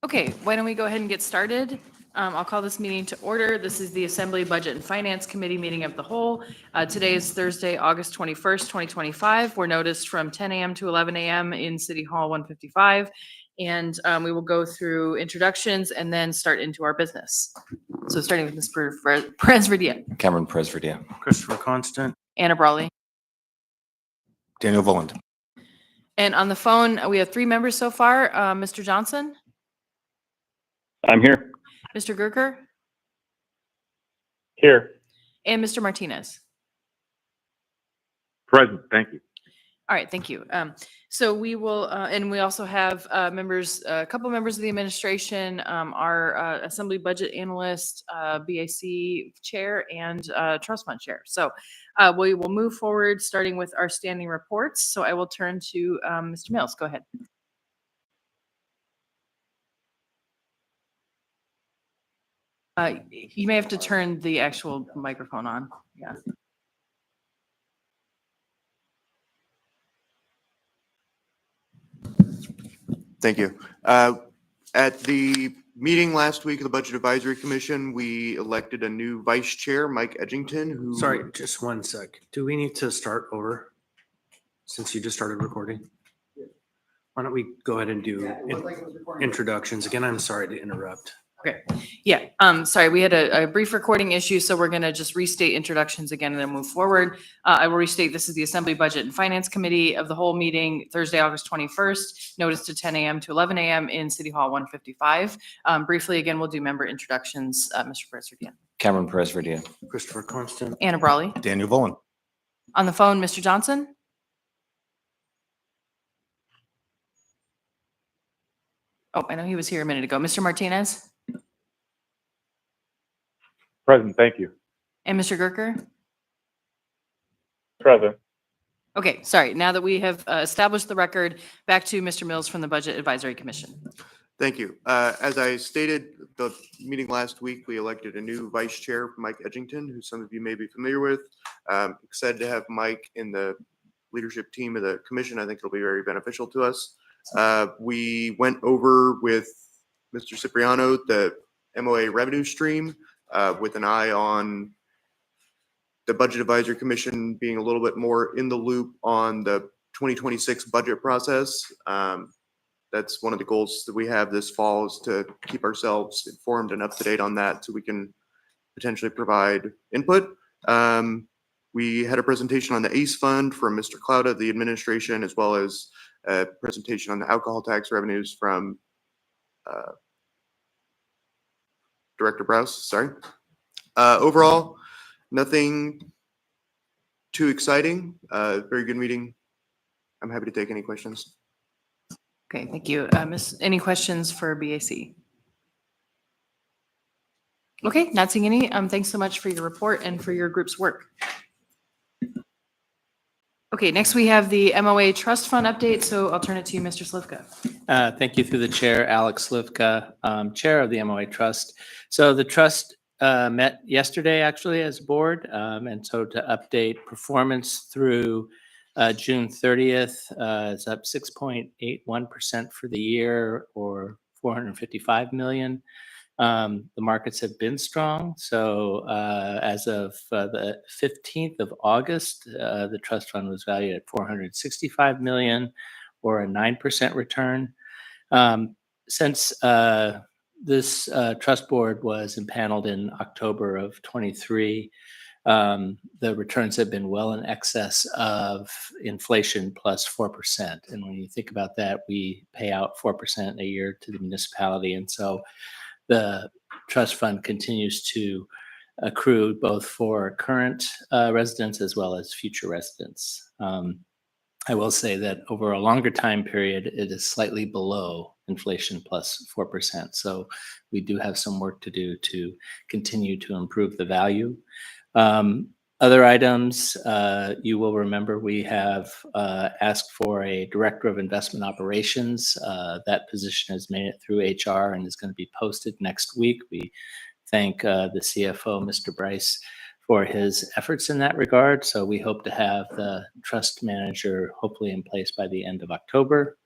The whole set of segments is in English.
Okay, why don't we go ahead and get started? I'll call this meeting to order. This is the Assembly Budget and Finance Committee meeting of the whole. Today is Thursday, August 21st, 2025. We're noticed from 10 a.m. to 11 a.m. in City Hall 155. And we will go through introductions and then start into our business. So starting with Mr. Perez-Verdia. Cameron Perez-Verdia. Christopher Constant. Anna Brawley. Daniel Voland. And on the phone, we have 3 members so far. Mr. Johnson, I'm here. Mr. Gerker, Here. and Mr. Martinez. Present. Thank you. All right, thank you. So we will, and we also have members, a couple members of the administration, our Assembly Budget Analyst, BAC Chair, and Trust Fund Chair. So we will move forward, starting with our standing reports. So I will turn to Mr. Mills. Go ahead. You may have to turn the actual microphone on. Yeah. Thank you. At the meeting last week of the Budget Advisory Commission, we elected a new vice chair, Mike Edgington, who. Sorry, just one sec. Do we need to start over since you just started recording? Why don't we go ahead and do introductions? Again, I'm sorry to interrupt. Okay. Yeah. Sorry, we had a brief recording issue, so we're going to just restate introductions again and then move forward. I will restate this is the Assembly Budget and Finance Committee of the whole meeting, Thursday, August 21st, notice to 10 a.m. to 11 a.m. in City Hall 155. Briefly, again, we'll do member introductions. Mr. Perez-Verdia. Cameron Perez-Verdia. Christopher Constant. Anna Brawley. Daniel Voland. On the phone, Mr. Johnson. Oh, I know he was here a minute ago. Mr. Martinez Present. Thank you. and Mr. Gerker. Present. Okay, sorry. Now that we have established the record, back to Mr. Mills from the Budget Advisory Commission. Thank you. As I stated, the meeting last week, we elected a new vice chair, Mike Edgington, who some of you may be familiar with. Excited to have Mike in the leadership team of the commission. I think it'll be very beneficial to us. We went over with Mr. Cipriano the MOA revenue stream with an eye on the Budget Advisory Commission being a little bit more in the loop on the 2026 budget process. That's one of the goals that we have this fall, is to keep ourselves informed and up to date on that so we can potentially provide input. We had a presentation on the ACE fund from Mr. Cloud of the administration, as well as a presentation on the alcohol tax revenues from Director Browse. Sorry. Overall, nothing too exciting. Very good meeting. I'm happy to take any questions. Okay, thank you. Any questions for BAC? Okay, not seeing any. Thanks so much for your report and for your group's work. Okay, next we have the MOA Trust Fund update, so I'll turn it to you, Mr. Slivka. Thank you through the chair, Alex Slivka, chair of the MOA Trust. So the trust met yesterday actually as a board, and so to update performance through June 30th, it's up 6.81% for the year, or 455 million. The markets have been strong. So as of the 15th of August, the trust fund was valued at 465 million, or a 9% return. Since this trust board was impaneled in October of 23, the returns have been well in excess of inflation plus 4%. And when you think about that, we pay out 4% a year to the municipality. And so the trust fund continues to accrue both for current residents as well as future residents. I will say that over a longer time period, it is slightly below inflation plus 4%. So we do have some work to do to continue to improve the value. Other items, you will remember we have asked for a director of investment operations. That position has made it through HR and is going to be posted next week. We thank the CFO, Mr. Bryce, for his efforts in that regard. So we hope to have the trust manager hopefully in place by the end of October.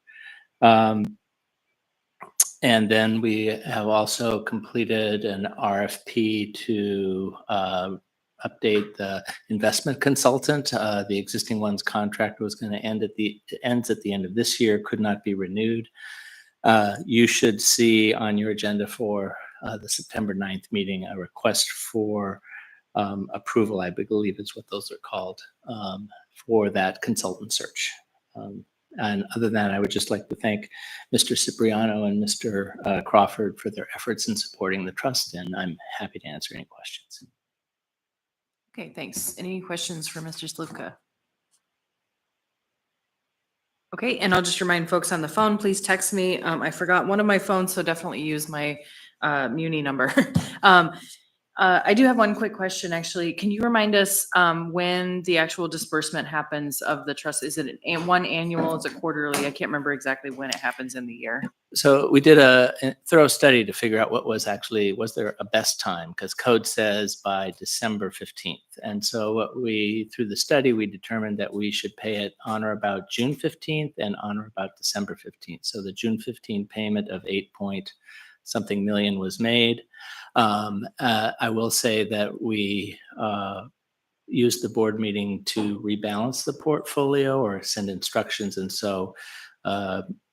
And then we have also completed an RFP to update the investment consultant. The existing one's contract was going to ends at the end of this year, could not be renewed. You should see on your agenda for the September 9th meeting, a request for approval, I believe is what those are called, for that consultant search. And other than that, I would just like to thank Mr. Cipriano and Mr. Crawford for their efforts in supporting the trust, and I'm happy to answer any questions. Okay, thanks. Any questions for Mr. Slivka? Okay, and I'll just remind folks on the phone, please text me. I forgot one of my phones, so definitely use my Muni number. I do have one quick question, actually. Can you remind us when the actual disbursement happens of the trust? Is it one annual? Is it quarterly? I can't remember exactly when it happens in the year. So we did a thorough study to figure out what was there a best time? Because code says by December 15th. And so through the study, we determined that we should pay it on or about June 15th and on or about December 15th. So the June 15 payment of $8-something million was made. I will say that we used the board meeting to rebalance the portfolio or send instructions. And so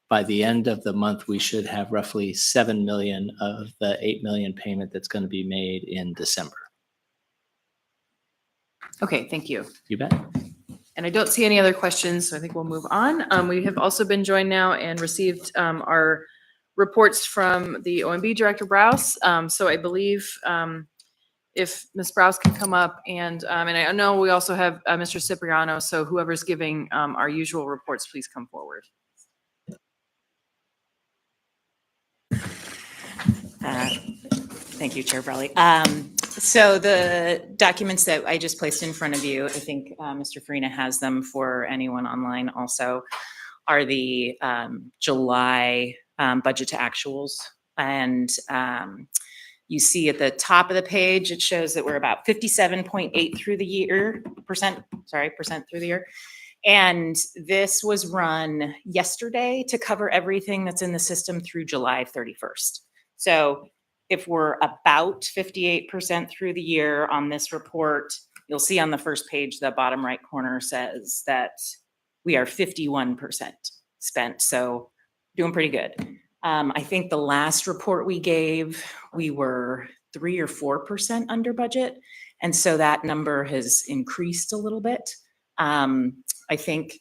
by the end of the month, we should have roughly $7 million of the $8 million payment that's going to be made in December. Okay, thank you. You bet. And I don't see any other questions, so I think we'll move on. We have also been joined now and received our reports from the OMB Director Browse. So I believe if Ms. Browse can come up and I know we also have Mr. Cipriano, so whoever's giving our usual reports, please come forward. Thank you, Chair Brawley. So the documents that I just placed in front of you, I think Mr. Farina has them for anyone online also, are the July budget to actuals. And you see at the top of the page, it shows that we're about 57.8 through the year, percent through the year. And this was run yesterday to cover everything that's in the system through July 31st. So if we're about 58% through the year on this report, you'll see on the first page, the bottom right corner says that we are 51% spent. So doing pretty good. I think the last report we gave, we were 3 or 4% under budget. And so that number has increased a little bit. I think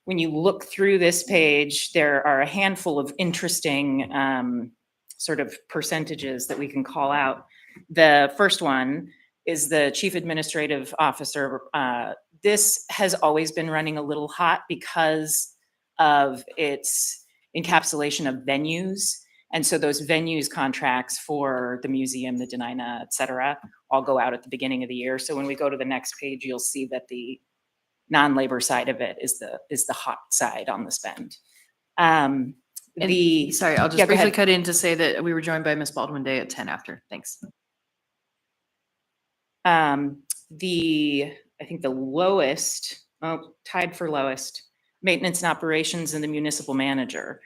when you look through this page, there are a handful of interesting sort of percentages that we can call out. The first one is the Chief Administrative Officer. This has always been running a little hot because of its encapsulation of venues. And so those venues contracts for the museum, the Denina, et cetera, all go out at the beginning of the year. So when we go to the next page, you'll see that the non-labor side of it is the hot side on the spend. Sorry, I'll just Yeah, go briefly ahead. cut in to say that we were joined by Ms. Baldwin Day at 10 after. Thanks. I think the lowest, tied for lowest, maintenance and operations and the municipal manager.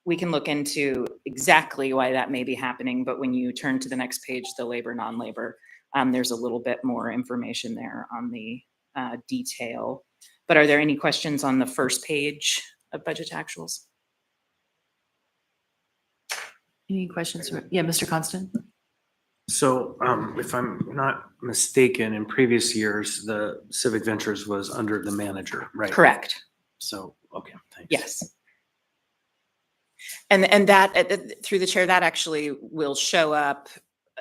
We can look into exactly why that may be happening, but when you turn to the next page, the labor, non-labor, there's a little bit more information there on the detail. But are there any questions on the first page of budget to actuals? Any questions? Yeah, Mr. Constant? So if I'm not mistaken, in previous years, the Civic Ventures was under the manager, right? Correct. So, okay, thanks. Yes. And that, through the chair, that actually will show up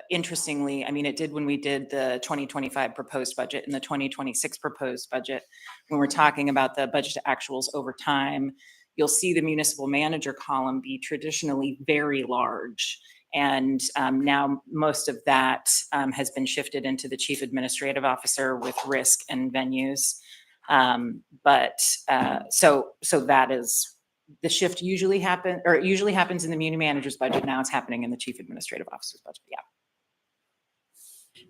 interestingly. I mean, it did when we did the 2025 proposed budget and the 2026 proposed budget. When we're talking about the budget to actuals over time, you'll see the municipal manager column be traditionally very large. And now most of that has been shifted into the chief administrative officer with risk and venues. So that is, the shift usually happens in the muni manager's budget. Now it's happening in the chief administrative officer's budget. Yeah.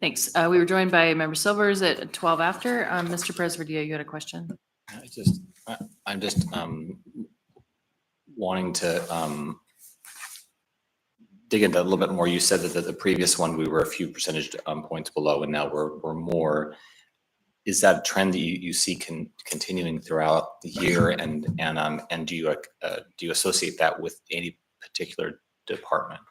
Thanks. We were joined by Member Silvers at 12 after. Mr. Presverdia, you had a question? I'm just wanting to dig into a little bit more, you said that the previous one, we were a few percentage points below, and now we're more. Is that a trend that you see continuing throughout the year, and do you associate that with any particular department?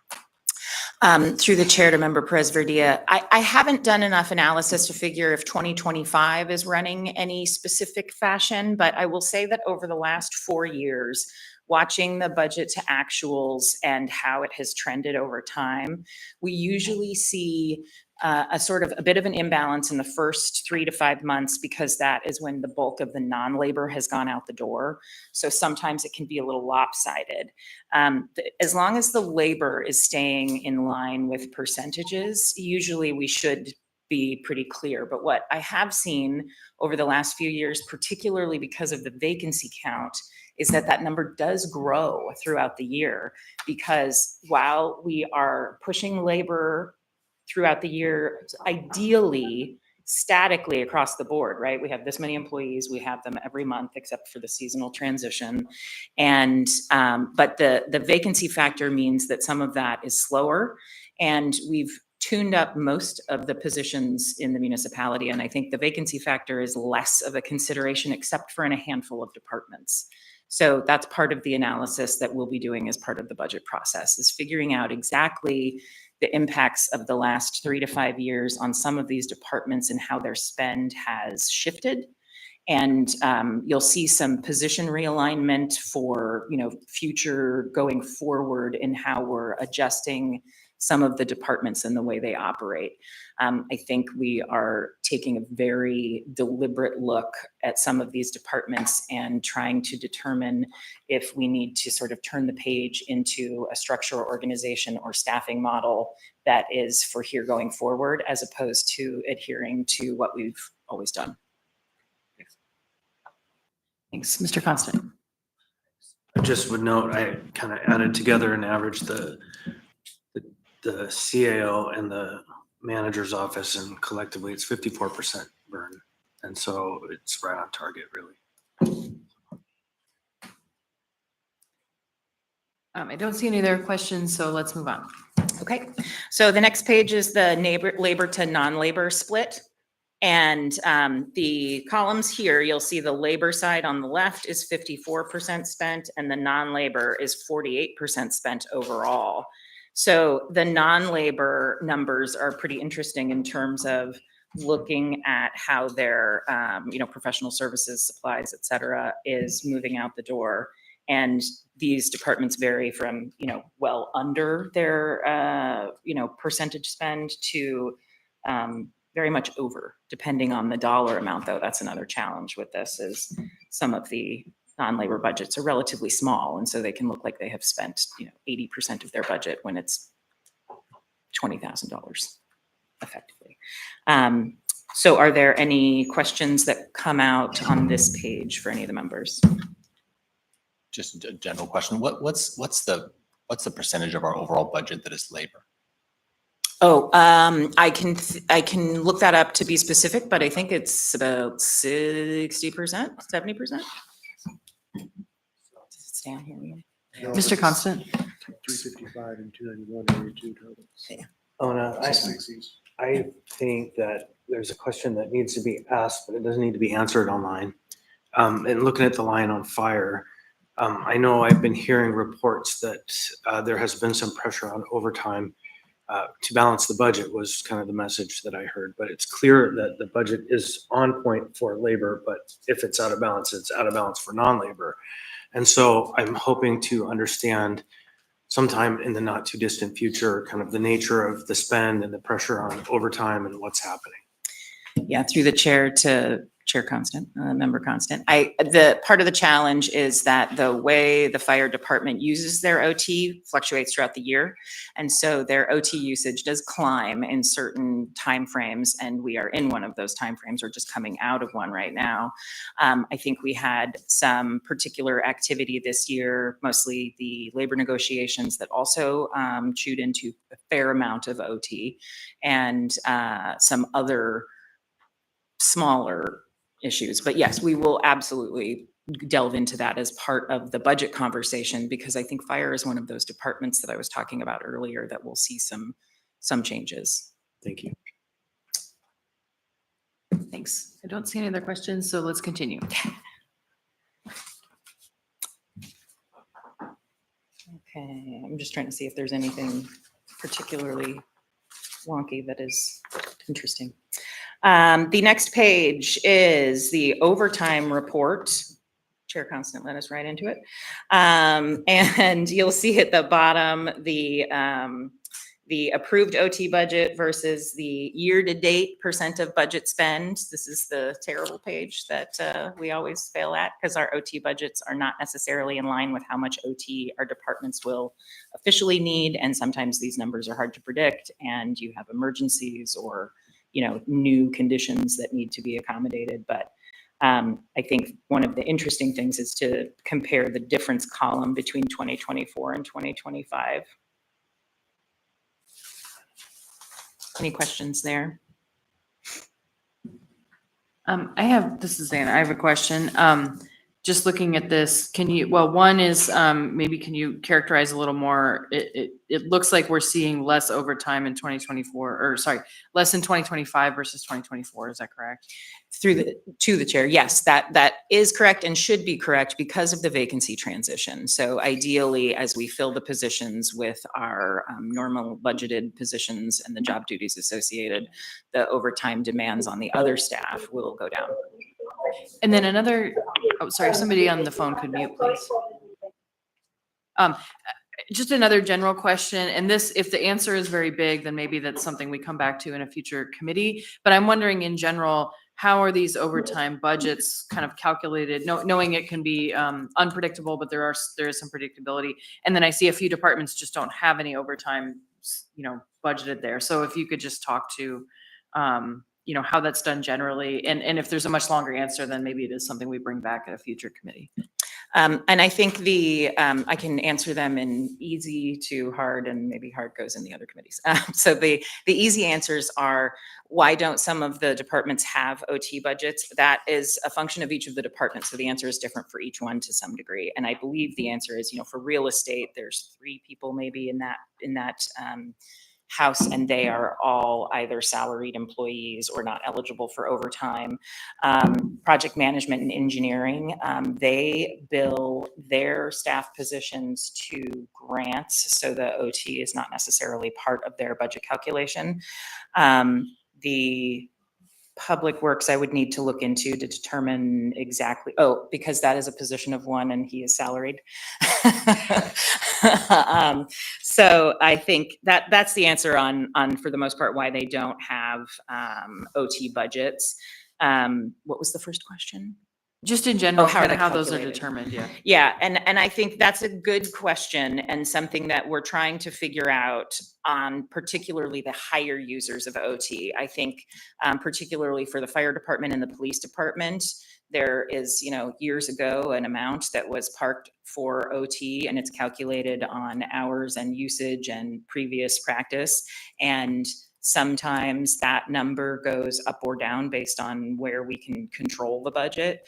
Through the chair to member Presverdia, I haven't done enough analysis to figure if 2025 is running any specific fashion, but I will say that over the last 4 years, watching the budget to actuals and how it has trended over time, we usually see a bit of an imbalance in the first 3 to 5 months, because that is when the bulk of the non-labor has gone out the door. So sometimes it can be a little lopsided. As long as the labor is staying in line with percentages, usually we should be pretty clear. But what I have seen over the last few years, particularly because of the vacancy count, is that number does grow throughout the year, because while we are pushing labor throughout the year, ideally statically across the board, right? We have this many employees, we have them every month except for the seasonal transition. And, but the vacancy factor means that some of that is slower, and we've tuned up most of the positions in the municipality. And I think the vacancy factor is less of a consideration, except for in a handful of departments. So that's part of the analysis that we'll be doing as part of the budget process, is figuring out exactly the impacts of the last 3 to 5 years on some of these departments and how their spend has shifted. And you'll see some position realignment for, future going forward in how we're adjusting some of the departments and the way they operate. I think we are taking a very deliberate look at some of these departments and trying to determine if we need to sort of turn the page into a structure, organization, or staffing model that is for here going forward, as opposed to adhering to what we've always done. Thanks. Mr. Constant. I just would note, I kind of added together and averaged the CAO and the manager's office, and collectively it's 54% burn. And so it's right on target, really. I don't see any other questions, so let's move on. Okay, so the next page is the labor to non-labor split. And the columns here, you'll see the labor side on the left is 54% spent, and the non-labor is 48% spent overall. So the non-labor numbers are pretty interesting in terms of looking at how their, professional services, supplies, et cetera, is moving out the door. And these departments vary from, well under their, percentage spend to very much over, depending on the dollar amount, though. That's another challenge with this, is some of the non-labor budgets are relatively small, and so they can look like they have spent 80% of their budget when it's $20,000 effectively. So are there any questions that come out on this page for any of the members? Just a general question. What's the percentage of our overall budget that is labor? Oh, I can look that up to be specific, but I think it's about 60%, 70%. Does it stay on here? Mr. Constant. 355 and 291 are your two totals. Oh, no, Sixties. I think that there's a question that needs to be asked, but it doesn't need to be answered online. And looking at the line on fire, I know I've been hearing reports that there has been some pressure on overtime to balance the budget, was kind of the message that I heard. But it's clear that the budget is on point for labor, but if it's out of balance, it's out of balance for non-labor. And so I'm hoping to understand sometime in the not too distant future, kind of the nature of the spend and the pressure on overtime and what's happening. Yeah, through the chair to Chair Constant, Member Constant. The part of the challenge is that the way the fire department uses their OT fluctuates throughout the year. And so their OT usage does climb in certain timeframes, and we are in one of those timeframes, or just coming out of one right now. I think we had some particular activity this year, mostly the labor negotiations, that also chewed into a fair amount of OT, and some other smaller issues. But yes, we will absolutely delve into that as part of the budget conversation, because I think fire is one of those departments that I was talking about earlier that will see some changes. Thank you. Thanks. I don't see any other questions, so let's continue. Okay, I'm just trying to see if there's anything particularly wonky that is interesting. The next page is the overtime report. Chair Constant led us right into it. And you'll see at the bottom, the approved OT budget versus the year-to-date percent of budget spend. This is the terrible page that we always fail at, because our OT budgets are not necessarily in line with how much OT our departments will officially need. And sometimes these numbers are hard to predict, and you have emergencies or, you know, new conditions that need to be accommodated. But I think one of the interesting things is to compare the difference column between 2024 and 2025. Any questions there? This is Anna. I have a question. Just looking at this, one is, maybe can you characterize a little more? It looks like we're seeing less overtime in 2024, or sorry, less in 2025 versus 2024. Is that correct? To the chair, yes, that is correct and should be correct because of the vacancy transition. So ideally, as we fill the positions with our normal budgeted positions and the job duties associated, the overtime demands on the other staff will go down. And then sorry, somebody on the phone could mute, please. Just another general question, and this, if the answer is very big, then maybe that's something we come back to in a future committee. But I'm wondering in general, how are these overtime budgets kind of calculated, knowing it can be unpredictable, but there is some predictability. And then I see a few departments just don't have any overtime, budgeted there. So if you could just talk to, how that's done generally, and if there's a much longer answer, then maybe it is something we bring back at a future committee. And I think I can answer them in easy to hard, and maybe hard goes in the other committees. So the easy answers are, why don't some of the departments have OT budgets? That is a function of each of the departments. So the answer is different for each one to some degree. And I believe the answer is, for real estate, there's 3 people maybe in that house, and they are all either salaried employees or not eligible for overtime. Project management and engineering, they bill their staff positions to grants, so the OT is not necessarily part of their budget calculation. The public works I would need to look into to determine exactly, because that is a position of one and he is salaried. So I think that's the answer on for the most part why they don't have OT budgets. What was the first question? Just in general, how are they how those are calculated? determined, yeah. Yeah, and I think that's a good question and something that we're trying to figure out on particularly the higher users of OT. I think particularly for the fire department and the police department, there is, years ago, an amount that was parked for OT, and it's calculated on hours and usage and previous practice. And sometimes that number goes up or down based on where we can control the budget.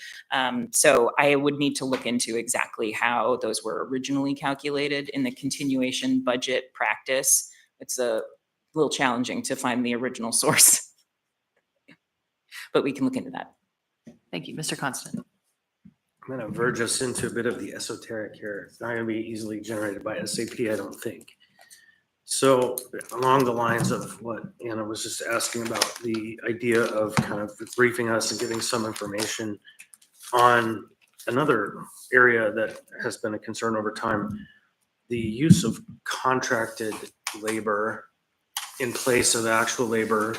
So I would need to look into exactly how those were originally calculated in the continuation budget practice. It's a little challenging to find the original source, but we can look into that. Thank you, Mr. Constant. I'm going to verge us into a bit of the esoteric here. It's not going to be easily generated by SAP, I don't think. So along the lines of what Anna was just asking about, the idea of kind of briefing us and giving some information on another area that has been a concern over time, the use of contracted labor in place of actual labor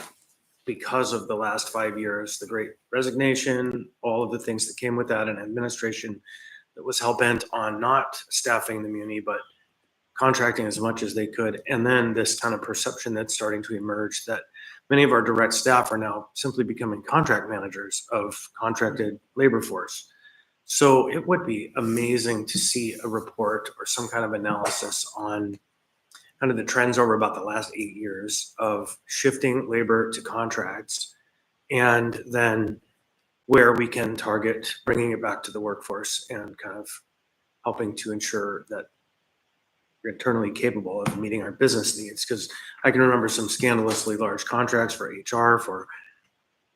because of the last 5 years, the Great Resignation, all of the things that came with that, and administration that was hell-bent on not staffing the muni, but contracting as much as they could. And then this kind of perception that's starting to emerge that many of our direct staff are now simply becoming contract managers of contracted labor force. So it would be amazing to see a report or some kind of analysis on kind of the trends over about the last 8 years of shifting labor to contracts, and then where we can target bringing it back to the workforce and kind of helping to ensure that we're internally capable of meeting our business needs. Because I can remember some scandalously large contracts for HR, for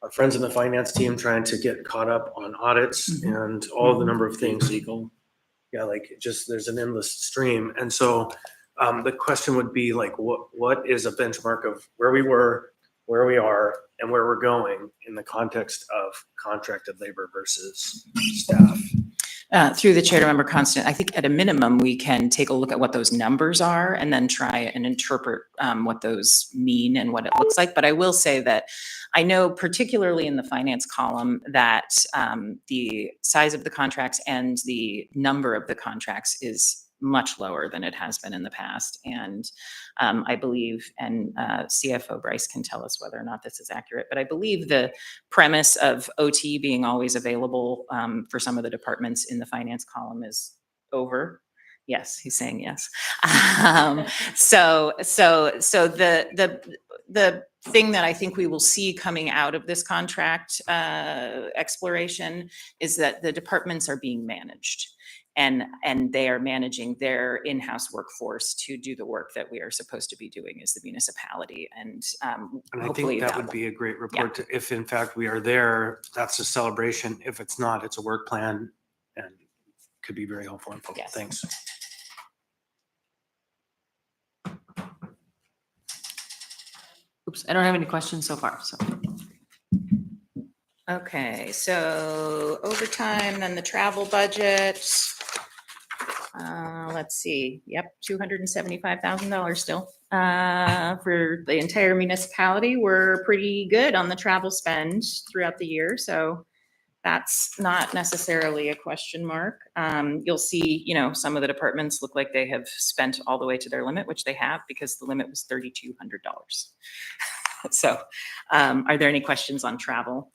our friends in the finance team trying to get caught up on audits and all the number of things. Yeah, like just there's an endless stream. And so the question would be like, what is a benchmark of where we were, where we are, and where we're going in the context of contracted labor versus staff? Through the chair to member Constant, I think at a minimum, we can take a look at what those numbers are and then try and interpret what those mean and what it looks like. But I will say that I know particularly in the finance column that the size of the contracts and the number of the contracts is much lower than it has been in the past. And I believe, and CFO Bryce can tell us whether or not this is accurate, but I believe the premise of OT being always available for some of the departments in the finance column is over. Yes, he's saying yes. So the thing that I think we will see coming out of this contract exploration is that the departments are being managed. And they are managing their in-house workforce to do the work that we are supposed to be doing as the municipality. And And I hopefully think that that would will- be a great report. If in fact we are there, that's a celebration. If it's not, it's a work plan and could be very helpful and helpful. Yes. Thanks. Oops, I don't have any questions so far, so. Okay, so overtime, then the travel budget. Let's see, yep, $275,000 still. For the entire municipality, we're pretty good on the travel spend throughout the year, so that's not necessarily a question mark. You'll see, you know, some of the departments look like they have spent all the way to their limit, which they have because the limit was $3,200. So, are there any questions on travel?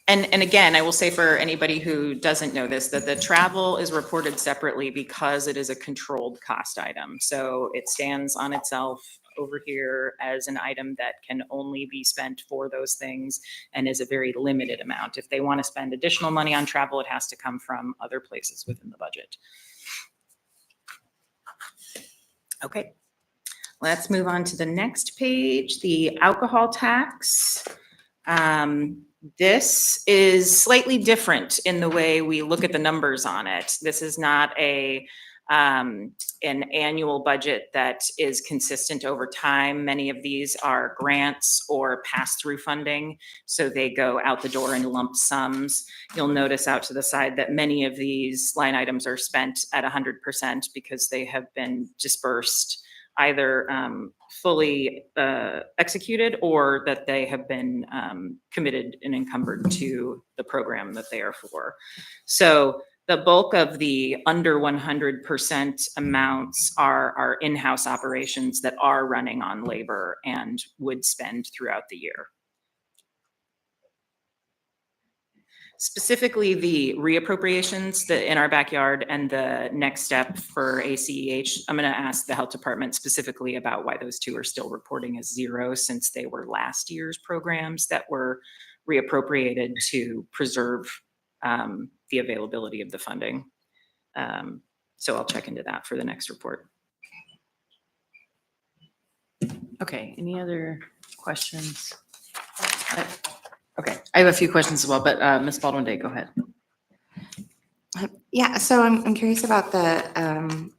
And again, I will say for anybody who doesn't know this, that the travel is reported separately because it is a controlled cost item. So it stands on itself over here as an item that can only be spent for those things and is a very limited amount. If they want to spend additional money on travel, it has to come from other places within the budget. Okay, let's move on to the next page, the alcohol tax. This is slightly different in the way we look at the numbers on it. This is not an annual budget that is consistent over time. Many of these are grants or pass-through funding, so they go out the door in lump sums. You'll notice out to the side that many of these line items are spent at 100% because they have been dispersed, either fully executed or that they have been committed and encumbered to the program that they are for. So the bulk of the under 100% amounts are our in-house operations that are running on labor and would spend throughout the year. Specifically, the reappropriations in our backyard and the next step for ACEH, I'm going to ask the health department specifically about why those two are still reporting as zero, since they were last year's programs that were reappropriated to preserve the availability of the funding. So I'll check into that for the next report. Okay, any other questions? Okay, I have a few questions as well, but Ms. Baldwin-Day, go ahead. Yeah, so I'm curious about the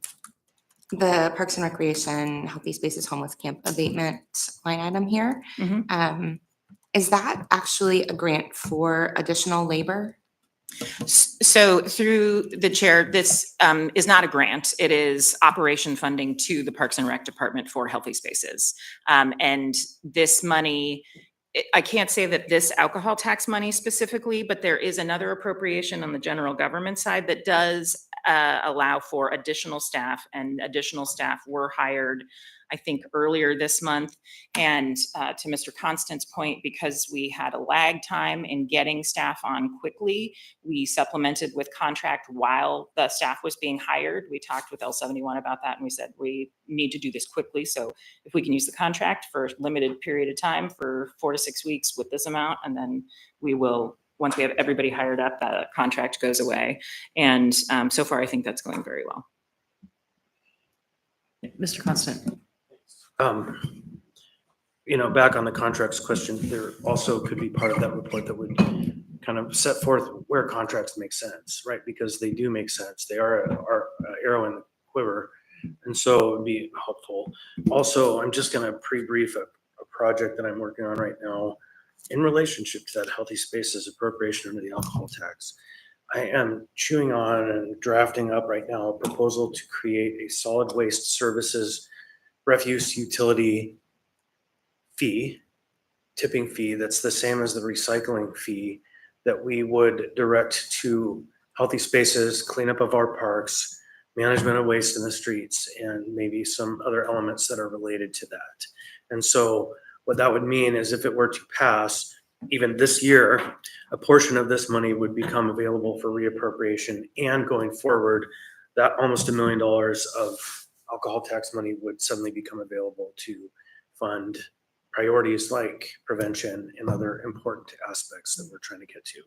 Parks and Recreation Healthy Spaces Homeless Camp abatement line item here. Mhm. Is that actually a grant for additional labor? So through the chair, this is not a grant. It is operation funding to the Parks and Rec Department for Healthy Spaces. And this money, I can't say that this alcohol tax money specifically, but there is another appropriation on the general government side that does allow for additional staff, and additional staff were hired, I think, earlier this month. And to Mr. Constant's point, because we had a lag time in getting staff on quickly, we supplemented with contract while the staff was being hired. We talked with L71 about that, and we said we need to do this quickly. So if we can use the contract for a limited period of time for 4 to 6 weeks with this amount, and then we will, once we have everybody hired up, that contract goes away. And so far, I think that's going very well. Mr. Constant. Back on the contracts question, there also could be part of that report that would kind of set forth where contracts make sense, right? Because they do make sense. They are our arrow in the quiver. And so it would be helpful. Also, I'm just going to pre-brief a project that I'm working on right now in relationship to that Healthy Spaces appropriation under the alcohol tax. I am chewing on and drafting up right now a proposal to create a solid waste services refuse utility fee, tipping fee that's the same as the recycling fee that we would direct to Healthy Spaces, cleanup of our parks, management of waste in the streets, and maybe some other elements that are related to that. And so what that would mean is if it were to pass, even this year, a portion of this money would become available for reappropriation, and going forward, that almost $1 million of alcohol tax money would suddenly become available to fund priorities like prevention and other important aspects that we're trying to get to.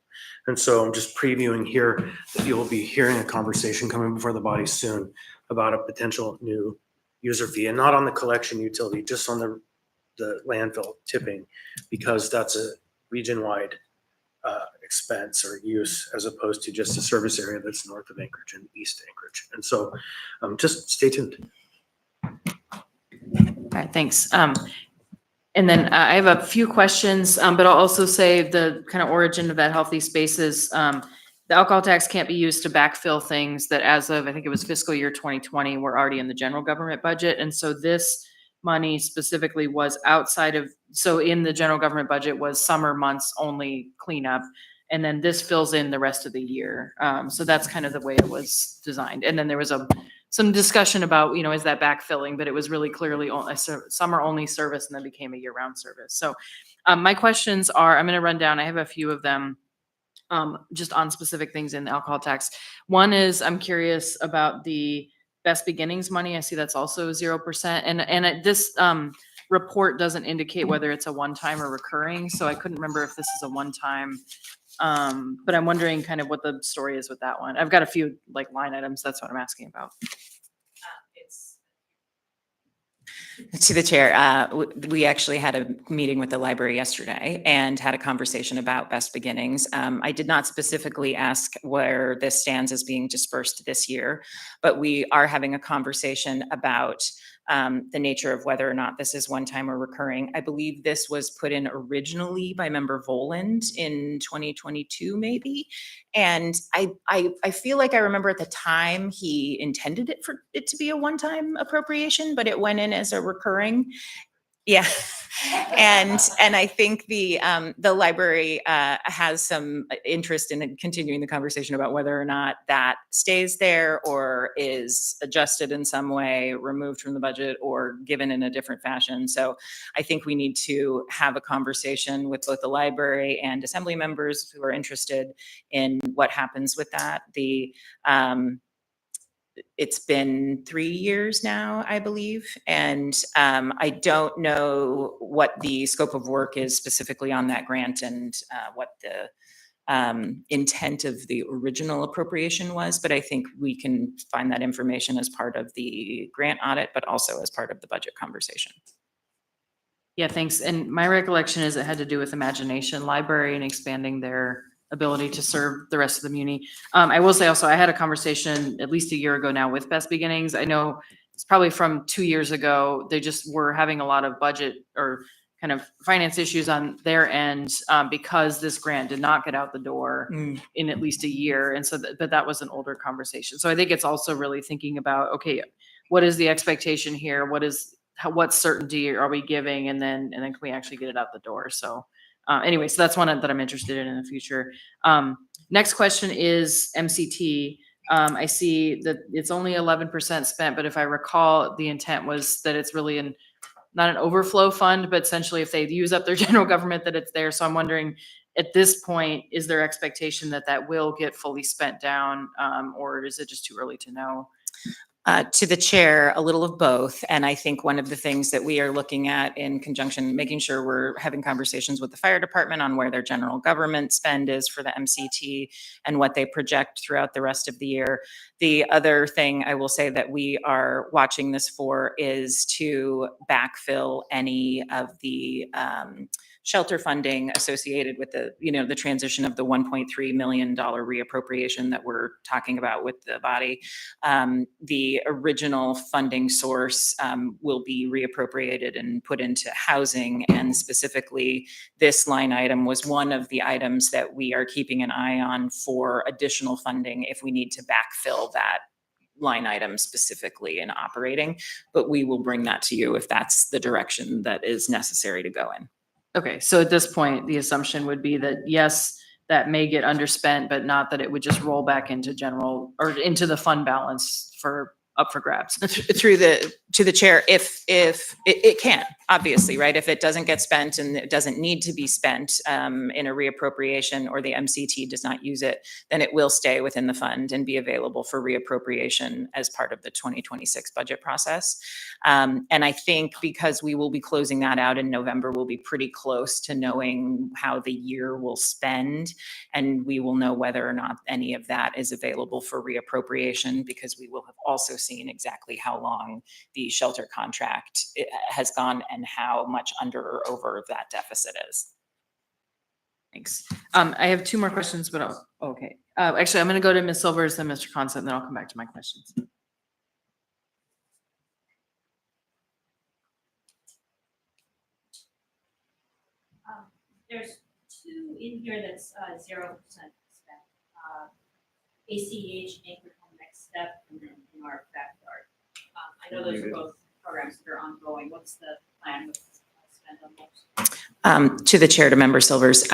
And so I'm just previewing here that you'll be hearing a conversation coming before the body soon about a potential new user fee, and not on the collection utility, just on the landfill tipping, because that's a region-wide expense or use, as opposed to just a service area that's north of Anchorage and east Anchorage. And so just stay tuned. All right, thanks. And then I have a few questions, but I'll also say the kind of origin of that Healthy Spaces. The alcohol tax can't be used to backfill things that, as of, I think it was fiscal year 2020, were already in the general government budget. And so this money specifically was outside of, so in the general government budget was summer months only cleanup. And then this fills in the rest of the year. So that's kind of the way it was designed. And then there was some discussion about, is that backfilling, but it was really clearly a summer only service and then became a year round service. So my questions are, I'm going to run down, I have a few of them just on specific things in the alcohol tax. One is, I'm curious about the Best Beginnings money. I see that's also 0%. And this report doesn't indicate whether it's a one-time or recurring. So I couldn't remember if this is a one-time, but I'm wondering kind of what the story is with that one. I've got a few like line items. That's what I'm asking about. To the chair, we actually had a meeting with the library yesterday and had a conversation about Best Beginnings. I did not specifically ask where this stands as being dispersed this year, but we are having a conversation about the nature of whether or not this is one time or recurring. I believe this was put in originally by Member Voland in 2022, maybe. And I feel like I remember at the time he intended it for it to be a one-time appropriation, but it went in as a recurring. Yeah. And I think the library has some interest in continuing the conversation about whether or not that stays there or is adjusted in some way, removed from the budget, or given in a different fashion. So I think we need to have a conversation with both the library and assembly members who are interested in what happens with that. It's been 3 years now, I believe, and I don't know what the scope of work is specifically on that grant and what the intent of the original appropriation was, but I think we can find that information as part of the grant audit, but also as part of the budget conversation. Yeah, thanks. And my recollection is it had to do with Imagination Library and expanding their ability to serve the rest of the muni. I will say also, I had a conversation at least a year ago now with Best Beginnings. I know it's probably from 2 years ago. They just were having a lot of budget or kind of finance issues on their end because this grant did not get out the door in at least a year. And so, but that was an older conversation. So I think it's also really thinking about, okay, what is the expectation here? What certainty are we giving? And then can we actually get it out the door? So anyway, so that's one that I'm interested in the future. Next question is MCT. I see that it's only 11% spent, but if I recall, the intent was that it's really not an overflow fund, but essentially if they use up their general government, that it's there. So I'm wondering, at this point, is there expectation that that will get fully spent down, or is it just too early to know? To the chair, a little of both. And I think one of the things that we are looking at in conjunction, making sure we're having conversations with the fire department on where their general government spend is for the MCT and what they project throughout the rest of the year. The other thing I will say that we are watching this for is to backfill any of the shelter funding associated with the transition of the $1.3 million reappropriation that we're talking about with the body. The original funding source will be reappropriated and put into housing, and specifically this line item was one of the items that we are keeping an eye on for additional funding if we need to backfill that line item specifically in operating, but we will bring that to you if that's the direction that is necessary to go in. Okay, so at this point, the assumption would be that, yes, that may get underspent, but not that it would just roll back into general or into the fund balance up for grabs. To the chair, if it can, obviously, right? If it doesn't get spent and it doesn't need to be spent in a reappropriation, or the MCT does not use it, then it will stay within the fund and be available for reappropriation as part of the 2026 budget process. And I think because we will be closing that out in November, we'll be pretty close to knowing how the year will spend, and we will know whether or not any of that is available for reappropriation, because we will have also seen exactly how long the shelter contract has gone and how much under or over that deficit is. Thanks. I have two more questions, but okay. Actually, I'm going to go to Ms. Silvers, then Mr. Constant, and then I'll come back to my questions. There's two in here that's 0% spent. ACH, Anchored Home Next Step, and then in our backyard. I know those are both programs that are ongoing. What's the plan with spend on those? To the chair, to Member Silvers,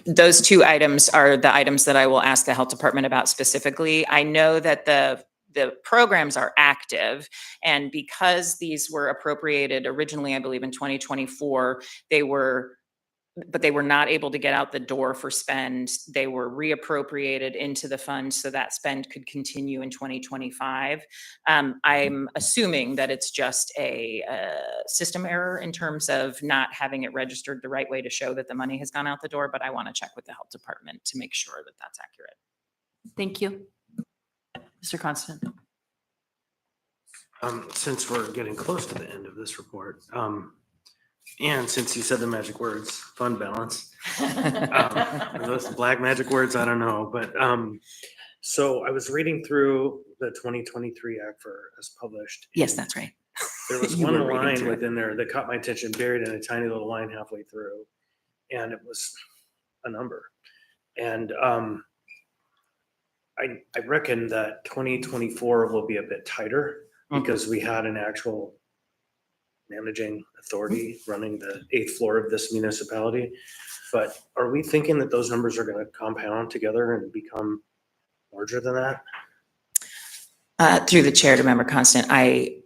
those two items are the items that I will ask the health department about specifically. I know that the programs are active, and because these were appropriated originally, I believe in 2024, they were not able to get out the door for spend. They were reappropriated into the fund so that spend could continue in 2025. I'm assuming that it's just a system error in terms of not having it registered the right way to show that the money has gone out the door, but I want to check with the health department to make sure that that's accurate. Thank you. Mr. Constant. Since we're getting close to the end of this report, and since you said the magic words, fund balance, are those black magic words? I don't know, but so I was reading through the 2023 ACFR as published. Yes, that's right. There was You one were reading line through it. within there that caught my attention, buried in a tiny little line halfway through, and it was a number. And I reckon that 2024 will be a bit tighter because we had an actual managing authority running the 8th floor of this municipality. But are we thinking that those numbers are going to compound together and become larger than that? Through the chair to Member Constant, I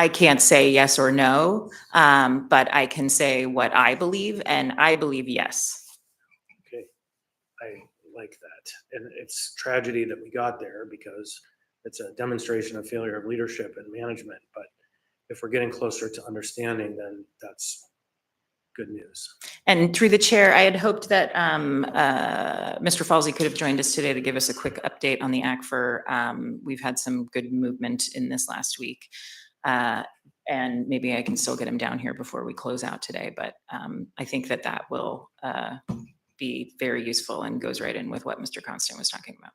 can't say yes or no, but I can say what I believe, and I believe yes. Okay, I like that. And it's tragedy that we got there because it's a demonstration of failure of leadership and management. But if we're getting closer to understanding, then that's good news. And through the chair, I had hoped that Mr. Falsey could have joined us today to give us a quick update on the ACFR. We've had some good movement in this last week. And maybe I can still get him down here before we close out today. But I think that will be very useful and goes right in with what Mr. Constant was talking about.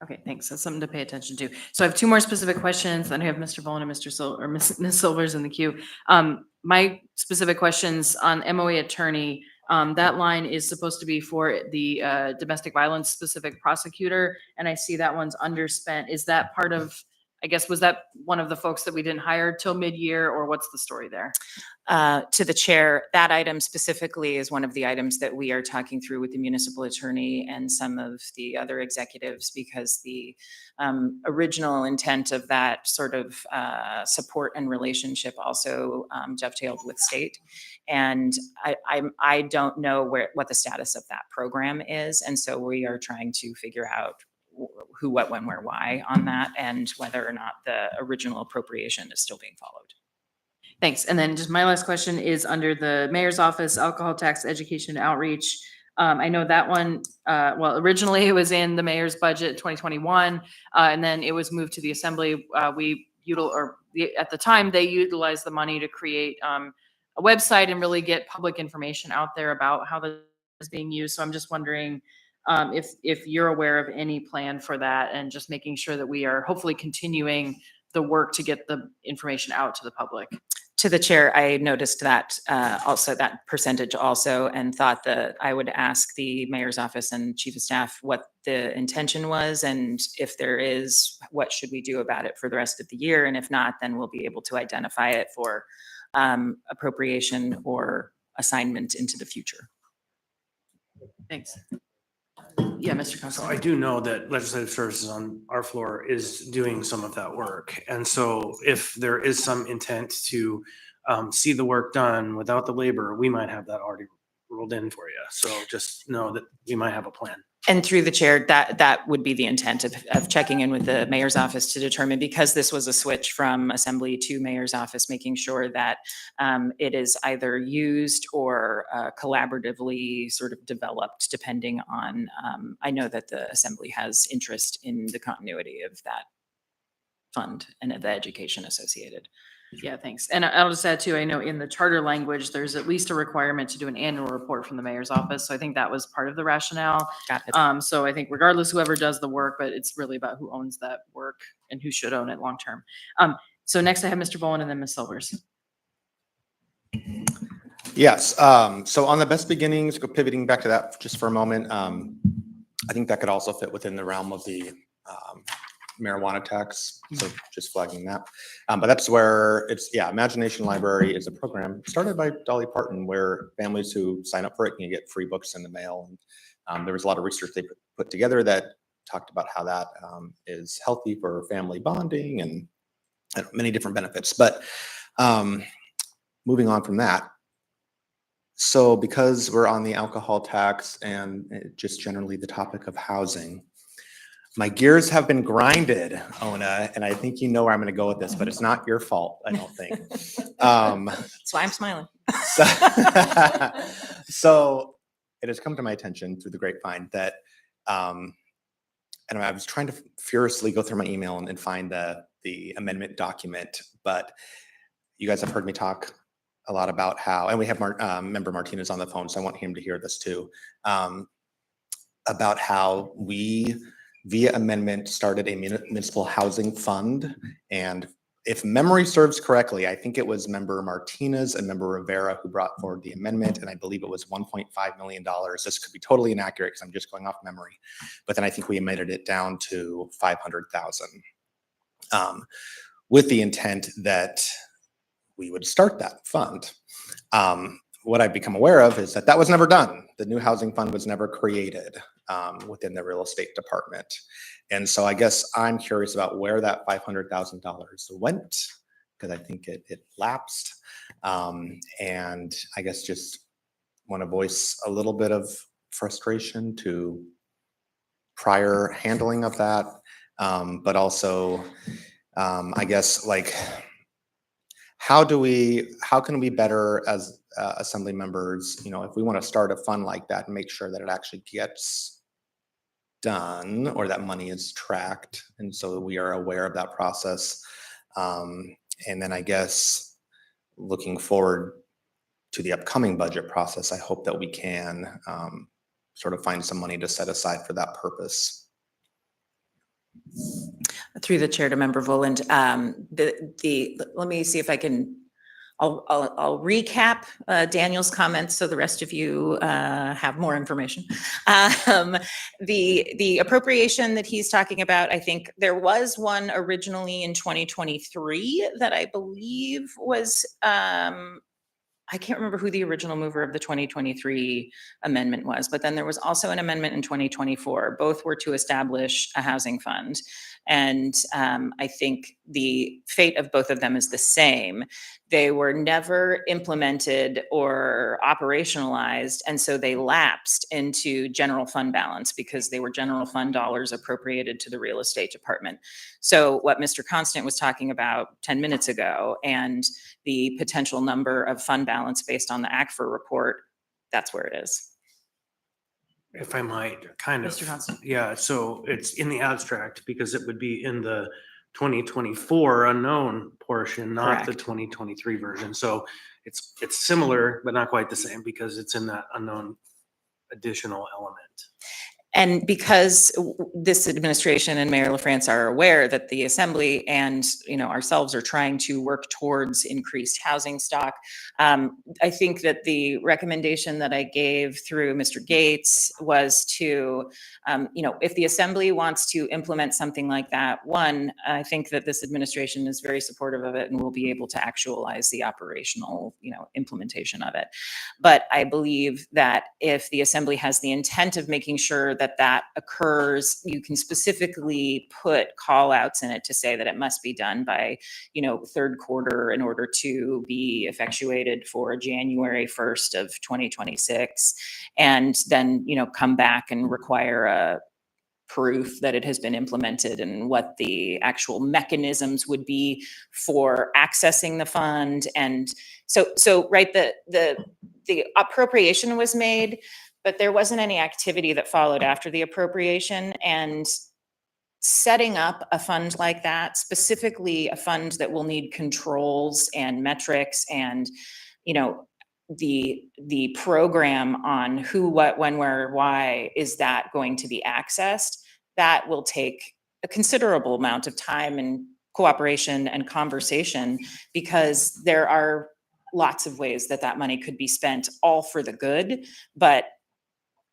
Okay, thanks. That's something to pay attention to. So I have two more specific questions. Then I have Mr. Bowen and Ms. Silvers in the queue. My specific questions on MOA attorney, that line is supposed to be for the domestic violence specific prosecutor, and I see that one's underspent. Is that part of, I guess, was that one of the folks that we didn't hire till mid-year, or what's the story there? To the chair, that item specifically is one of the items that we are talking through with the municipal attorney and some of the other executives, because the original intent of that sort of support and relationship also dovetailed with state. And I don't know what the status of that program is. And so we are trying to figure out who, what, when, where, why on that, and whether or not the original appropriation is still being followed. Thanks. And then just my last question is under the mayor's office, alcohol tax education and outreach. I know that one, well, originally it was in the mayor's budget 2021, and then it was moved to the assembly. At the time, they utilized the money to create a website and really get public information out there about how that is being used. So I'm just wondering if you're aware of any plan for that, and just making sure that we are hopefully continuing the work to get the information out to the public. To the chair, I noticed that also, that percentage also, and thought that I would ask the mayor's office and chief of staff what the intention was, and if there is, what should we do about it for the rest of the year? And if not, then we'll be able to identify it for appropriation or assignment into the future. Thanks. Yeah, Mr. So Costello. I do know that Legislative Services on our floor is doing some of that work. And so if there is some intent to see the work done without the labor, we might have that already rolled in for you. So just know that we might have a plan. And through the chair, that would be the intent of checking in with the mayor's office to determine, because this was a switch from assembly to mayor's office, making sure that it is either used or collaboratively sort of developed, depending on, I know that the assembly has interest in the continuity of that fund and the education associated. Yeah, thanks. And I'll just add too, I know in the charter language, there's at least a requirement to do an annual report from the mayor's office. So I think that was part of the rationale. Got it. So I think regardless, whoever does the work, but it's really about who owns that work and who should own it long-term. So next I have Mr. Bowen and then Ms. Silvers. Yes, so on the best beginnings, pivoting back to that just for a moment, I think that could also fit within the realm of the marijuana tax, so just flagging that. But that's where it's, yeah, Imagination Library is a program started by Dolly Parton, where families who sign up for it can get free books in the mail. And there was a lot of research they put together that talked about how that is healthy for family bonding and many different benefits. But moving on from that, so because we're on the alcohol tax and just generally the topic of housing, my gears have been grinded, Ona, and I think you know where I'm going to go with this, but it's not your fault, I don't think. That's why I'm smiling. So it has come to my attention through the grapevine that, and I was trying to furiously go through my email and find the amendment document, but you guys have heard me talk a lot about how, and we have member Martinez on the phone, so I want him to hear this too, about how we, via amendment, started a municipal housing fund. And if memory serves correctly, I think it was member Martinez and member Rivera who brought forward the amendment, and I believe it was $1.5 million. This could be totally inaccurate because I'm just going off memory, but then I think we amended it down to 500,000 with the intent that we would start that fund. What I've become aware of is that that was never done. The new housing fund was never created within the real estate department. And so I guess I'm curious about where that $500,000 went, because I think it lapsed. And I guess just want to voice a little bit of frustration to prior handling of that. But also, I guess, like, how can we better as assembly members, you know, if we want to start a fund like that and make sure that it actually gets done or that money is tracked, and so that we are aware of that process. And then I guess looking forward to the upcoming budget process, I hope that we can sort of find some money to set aside for that purpose. Through the chair to member Voland, let me see if I can I'll recap Daniel's comments so the rest of you have more information. The appropriation that he's talking about, I think there was one originally in 2023 that I believe was, I can't remember who the original mover of the 2023 amendment was, but then there was also an amendment in 2024. Both were to establish a housing fund. And I think the fate of both of them is the same. They were never implemented or operationalized, and so they lapsed into general fund balance because they were general fund dollars appropriated to the real estate department. So what Mr. Constant was talking about 10 minutes ago and the potential number of fund balance based on the ACFR report, that's where it is. If I might, kind of. Mr. Constant. Yeah, so it's in the abstract because it would be in the 2024 unknown portion, not the Correct. 2023 version. So it's similar, but not quite the same because it's in that unknown additional element. And because this administration and Mayor LaFrance are aware that the Assembly and, ourselves are trying to work towards increased housing stock, I think that the recommendation that I gave through Mr. Gates was to, if the Assembly wants to implement something like that, one, I think that this administration is very supportive of it and will be able to actualize the operational, implementation of it. But I believe that if the Assembly has the intent of making sure that occurs, you can specifically put call outs in it to say that it must be done by, third quarter in order to be effectuated for January 1st of 2026. And then, come back and require a proof that it has been implemented and what the actual mechanisms would be for accessing the fund. And so right, the appropriation was made, but there wasn't any activity that followed after the appropriation. And setting up a fund like that, specifically a fund that will need controls and metrics and, the program on who, what, when, where, why is that going to be accessed, that will take a considerable amount of time and cooperation and conversation, because there are lots of ways that money could be spent, all for the good, but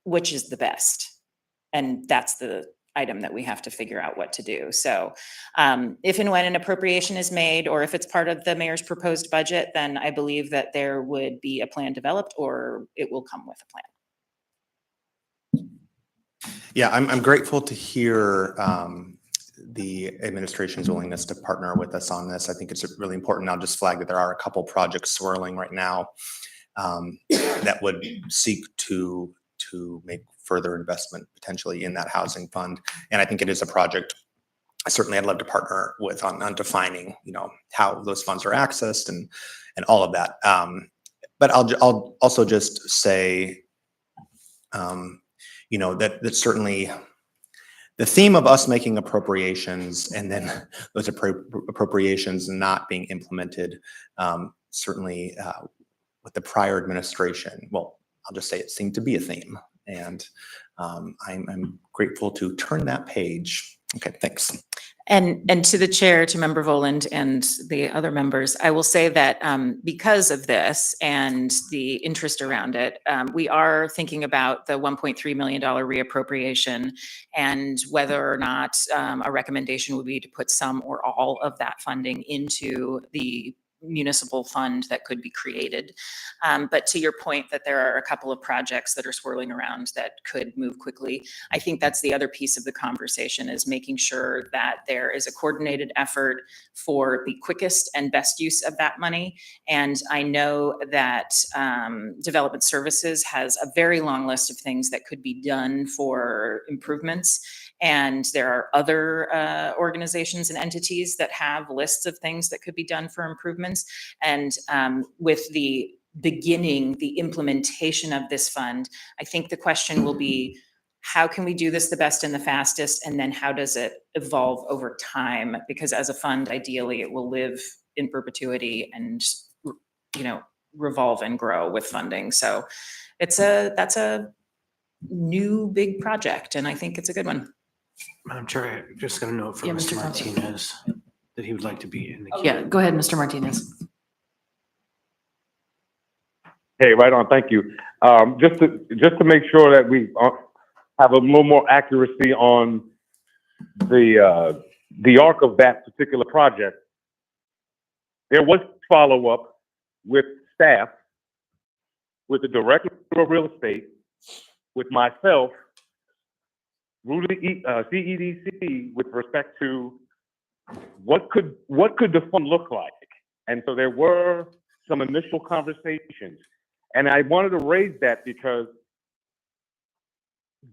which is the best? And that's the item that we have to figure out what to do. So if and when an appropriation is made, or if it's part of the mayor's proposed budget, then I believe that there would be a plan developed, or it will come with a plan. Yeah, I'm grateful to hear the administration's willingness to partner with us on this. I think it's really important. I'll just flag that there are a couple projects swirling right now that would seek to make further investment potentially in that housing fund. And I think it is a project certainly I'd love to partner with on defining, how those funds are accessed and all of that. But I'll also just say, that certainly the theme of us making appropriations and then those appropriations not being implemented, certainly with the prior administration, well, I'll just say it seemed to be a theme. And I'm grateful to turn that page. Okay, thanks. And to the chair, to Member Voland and the other members, I will say that because of this and the interest around it, we are thinking about the $1.3 million reappropriation and whether or not a recommendation would be to put some or all of that funding into the municipal fund that could be created. But to your point that there are a couple of projects that are swirling around that could move quickly, I think that's the other piece of the conversation, is making sure that there is a coordinated effort for the quickest and best use of that money. And I know that Development Services has a very long list of things that could be done for improvements. And there are other organizations and entities that have lists of things that could be done for improvements. And with the implementation of this fund, I think the question will be, how can we do this the best and the fastest? And then how does it evolve over time? Because as a fund, ideally, it will live in perpetuity and, revolve and grow with funding. So that's a new big project, and I think it's a good one. Madam Chair, I just got a note from Yeah, Mr. Mr. Constant. Martinez that he would like to be in the queue. Yeah, go ahead, Mr. Martinez. Hey, right on. Thank you. Just to make sure that we have a little more accuracy on the arc of that particular project, there was follow-up with staff, with the director of real estate, with myself, Rudy, CEDC, with respect to what could the fund look like. And so there were some initial conversations. And I wanted to raise that because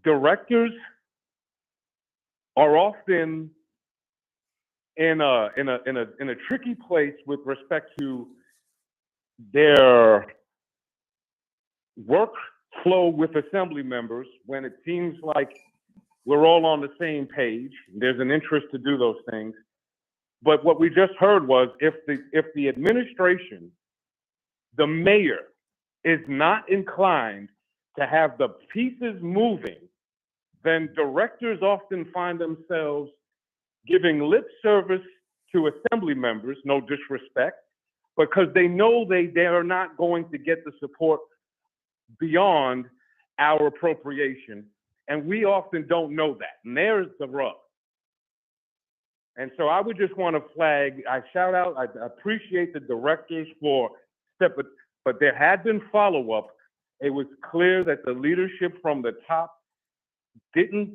directors are often in a tricky place with respect to their workflow with assembly members when it seems like we're all on the same page. There's an interest to do those things. But what we just heard was if the administration, the mayor, is not inclined to have the pieces moving, then directors often find themselves giving lip service to assembly members, no disrespect, because they know they are not going to get the support beyond our appropriation. And we often don't know that. And there's the rub. And so I would just want to flag, I appreciate the directors for step, but there had been follow-up. It was clear that the leadership from the top didn't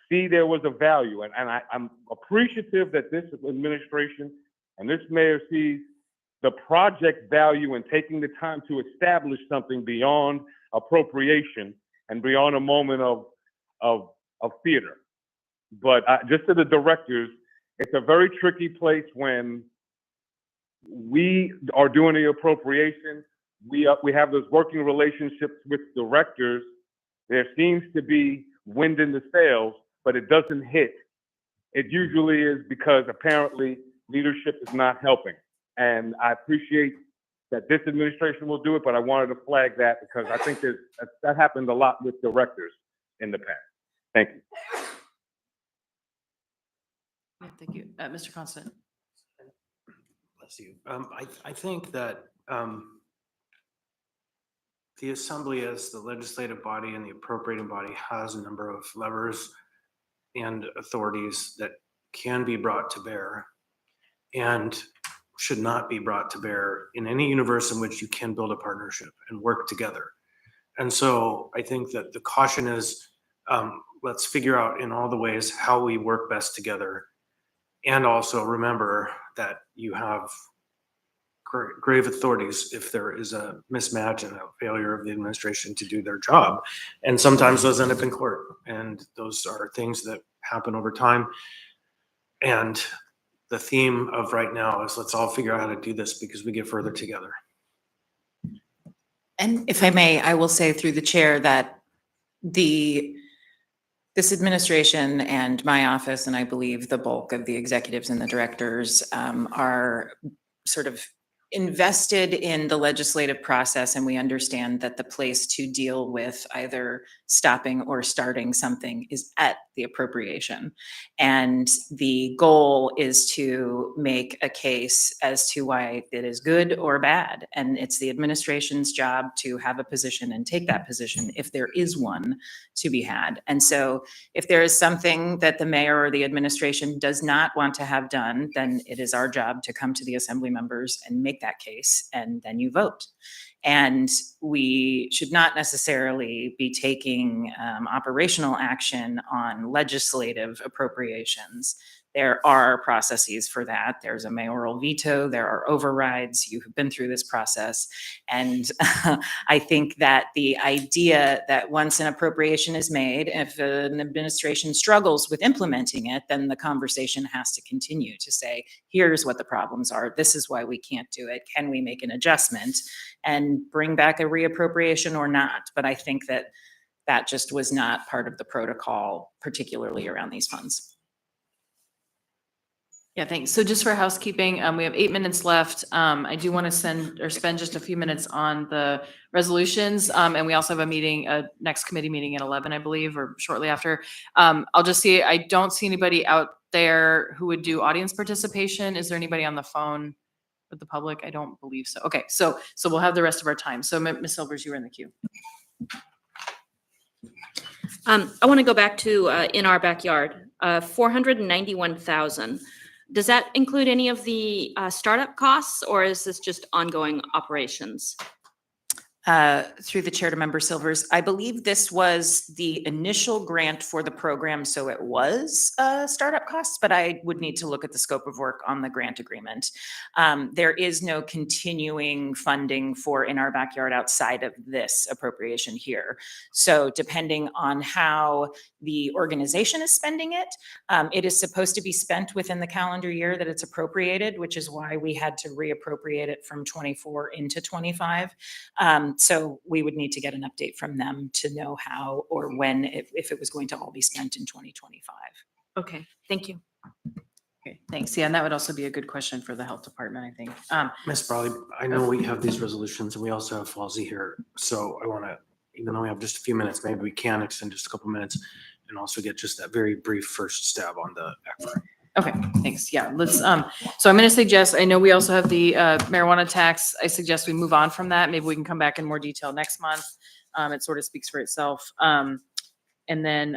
see there was a value. And I'm appreciative that this administration and this mayor sees the project value in taking the time to establish something beyond appropriation and beyond a moment of theater. But just to the directors, it's a very tricky place when we are doing the appropriation. We have those working relationships with directors. There seems to be wind in the sails, but it doesn't hit. It usually is because apparently leadership is not helping. And I appreciate that this administration will do it, but I wanted to flag that because I think that happened a lot with directors in the past. Thank you. Yeah, thank you. Mr. Constant. Bless you. I think that the assembly as the legislative body and the appropriating body has a number of levers and authorities that can be brought to bear and should not be brought to bear in any universe in which you can build a partnership and work together. And so I think that the caution is, let's figure out in all the ways how we work best together. And also remember that you have grave authorities if there is a mismatch and a failure of the administration to do their job. And sometimes those end up in court. And those are things that happen over time. And the theme of right now is let's all figure out how to do this because we get further together. And if I may, I will say through the chair that this administration and my office, and I believe the bulk of the executives and the directors are sort of invested in the legislative process, and we understand that the place to deal with either stopping or starting something is at the appropriation. And the goal is to make a case as to why it is good or bad. And it's the administration's job to have a position and take that position if there is one to be had. And so if there is something that the mayor or the administration does not want to have done, then it is our job to come to the assembly members and make that case, and then you vote. And we should not necessarily be taking operational action on legislative appropriations. There are processes for that. There's a mayoral veto, there are overrides. You have been through this process. And I think that the idea that once an appropriation is made, if an administration struggles with implementing it, then the conversation has to continue to say, here's what the problems are. This is why we can't do it. Can we make an adjustment and bring back a reappropriation or not? But I think that that just was not part of the protocol, particularly around these funds. Yeah, thanks. So just for housekeeping, we have 8 minutes left. I do want to spend just a few minutes on the resolutions. And we also have a meeting, next committee meeting at 11, I believe, or shortly after. I'll just see, I don't see anybody out there who would do audience participation. Is there anybody on the phone with the public? I don't believe so. Okay, so we'll have the rest of our time. So Ms. Silvers, you were in the queue. I want to go back to in our backyard, 491,000. Does that include any of the startup costs, or is this just ongoing operations? Through the chair to member Silvers, I believe this was the initial grant for the program, so it was startup costs, but I would need to look at the scope of work on the grant agreement. There is no continuing funding for In Our Backyard outside of this appropriation here. So depending on how the organization is spending it, it is supposed to be spent within the calendar year that it's appropriated, which is why we had to reappropriate it from 24 into 25. So we would need to get an update from them to know how or when, if it was going to all be spent in 2025. Okay, thank you. Okay, thanks. Yeah, and that would also be a good question for the health department, I think. Ms. Brawley, I know we have these resolutions and we also have Falsey here. So I want to, even though we have just a few minutes, maybe we can extend just a couple minutes and also get just that very brief first stab on the ACFR. Okay, thanks. Yeah, let's, so I'm going to suggest, I know we also have the marijuana tax. I suggest we move on from that. Maybe we can come back in more detail next month. It sort of speaks for itself. And then,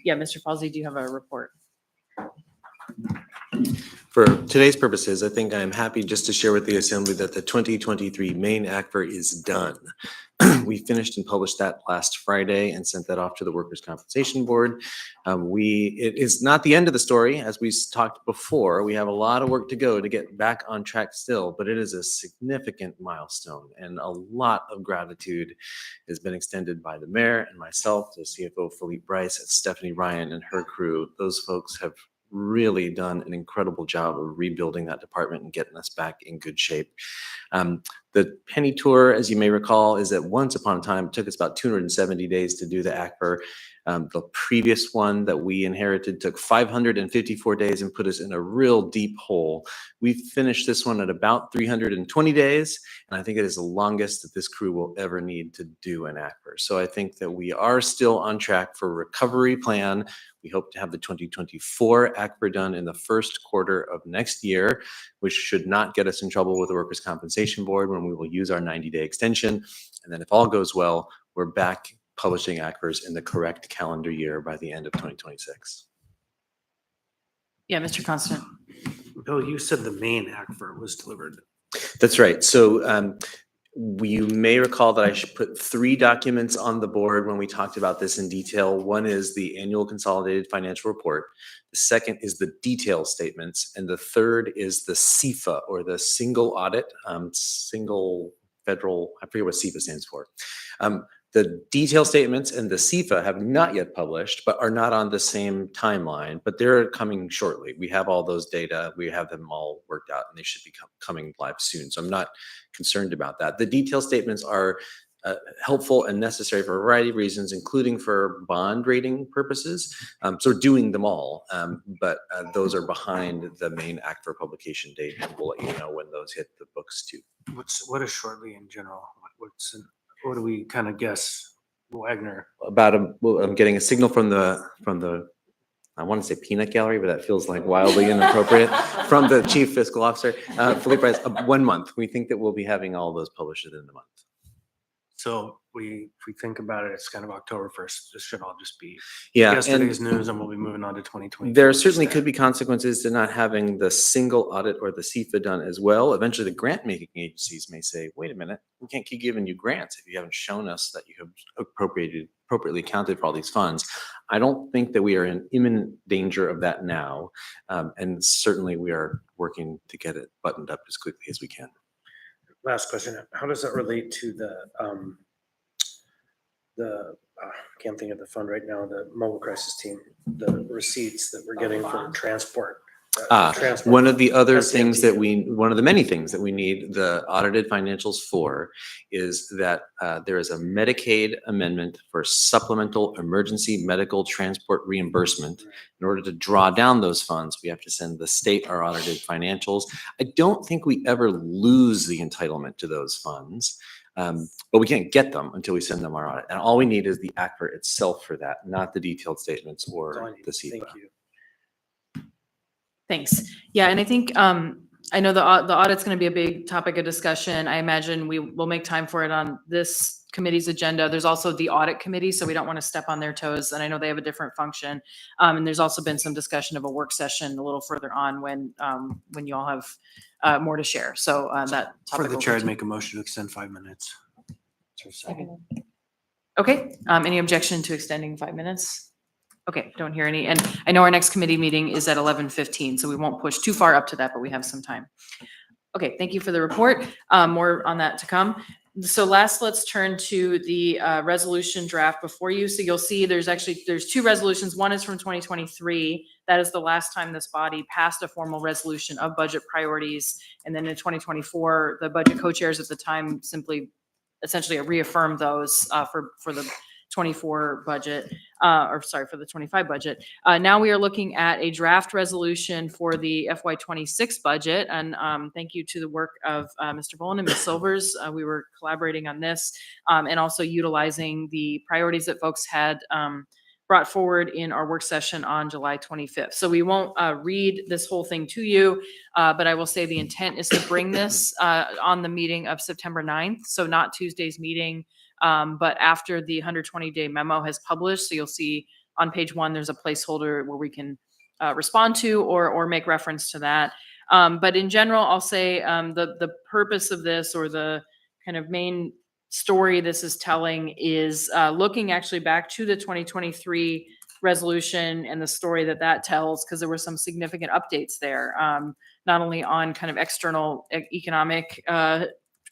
yeah, Mr. Falsey, do you have a report? For today's purposes, I think I'm happy just to share with the Assembly that the 2023 main ACFR is done. We finished and published that last Friday and sent that off to the Workers' Compensation Board. It is not the end of the story. As we talked before, we have a lot of work to go to get back on track still, but it is a significant milestone, and a lot of gratitude has been extended by the mayor and myself, the CFO Philippe Bryce, and Stephanie Ryan and her crew. Those folks have really done an incredible job of rebuilding that department and getting us back in good shape. The Penny Tour, as you may recall, is that once upon a time, it took us about 270 days to do the ACFR. The previous one that we inherited took 554 days and put us in a real deep hole. We finished this one at about 320 days, and I think it is the longest that this crew will ever need to do an ACFR. So I think that we are still on track for a recovery plan. We hope to have the 2024 ACFR done in the first quarter of next year, which should not get us in trouble with the Workers' Compensation Board when we will use our 90-day extension. And then if all goes well, we're back publishing ACFRs in the correct calendar year by the end of 2026. Yeah, Mr. Constant. Bill, you said the main ACFR was delivered. That's right. So you may recall that I should put 3 documents on the board when we talked about this in detail. One is the annual consolidated financial report. The second is the detail statements. And the third is the SEFA, or the single audit, single federal, I forget what SEFA stands for. The detail statements and the SEFA have not yet published, but are not on the same timeline, but they're coming shortly. We have all those data. We have them all worked out, and they should be coming live soon. So I'm not concerned about that. The detail statements are helpful and necessary for a variety of reasons, including for bond rating purposes. So we're doing them all, but those are behind the main ACFR publication date, and we'll let you know when those hit the books too. What is shortly in general? What do we kind of guess, Wagner? Well, I'm getting a signal from the I want to say peanut gallery, but that feels like wildly inappropriate, from the chief fiscal officer, Philippe Bryce, 1 month. We think that we'll be having all those published within the month. So if we think about it, it's kind of October 1st. This should all just be Yeah, and yesterday's news, and we'll be moving on to 2020. there certainly could be consequences to not having the single audit or the SEFA done as well. Eventually, the grant making agencies may say, wait a minute, we can't keep giving you grants if you haven't shown us that you have appropriately accounted for all these funds. I don't think that we are in imminent danger of that now. And certainly we are working to get it buttoned up as quickly as we can. Last question. How does that relate to can't think of the fund right now, the mobile crisis team, the receipts that we're getting for transport? One of the other SCMT. things that one of the many things that we need the audited financials for is that there is a Medicaid amendment for supplemental emergency medical transport reimbursement. In order to draw down those funds, we have to send the state our audited financials. I don't think we ever lose the entitlement to those funds, but we can't get them until we send them our audit. And all we need is the ACFR itself for that, not the detailed statements or the SEPA. Thank you. Thanks. Yeah, and I think I know the audit's going to be a big topic of discussion. I imagine we will make time for it on this committee's agenda. There's also the audit committee, so we don't want to step on their toes. And I know they have a different function. And there's also been some discussion of a work session a little further on when you all have more to share. So that For topic the will chair, I'd continue. make a motion to extend 5 minutes. Is there a second? Okay, any objection to extending 5 minutes? Okay, don't hear any. And I know our next committee meeting is at 11:15, so we won't push too far up to that, but we have some time. Okay, thank you for the report. More on that to come. So last, let's turn to the resolution draft before you. So you'll see there's two resolutions. One is from 2023. That is the last time this body passed a formal resolution of budget priorities. And then in 2024, the budget co-chairs at the time simply essentially reaffirmed those for the 24 budget, for the 25 budget. Now we are looking at a draft resolution for the FY 26 budget. And thank you to the work of Mr. Boland and Ms. Silvers. We were collaborating on this and also utilizing the priorities that folks had brought forward in our work session on July 25th. So we won't read this whole thing to you, but I will say the intent is to bring this on the meeting of September 9th. So not Tuesday's meeting, but after the 120-day memo has published. So you'll see on page 1, there's a placeholder where we can respond to or make reference to that. But in general, I'll say the purpose of this, or the kind of main story this is telling, is looking actually back to the 2023 resolution and the story that tells, because there were some significant updates there, not only on kind of external economic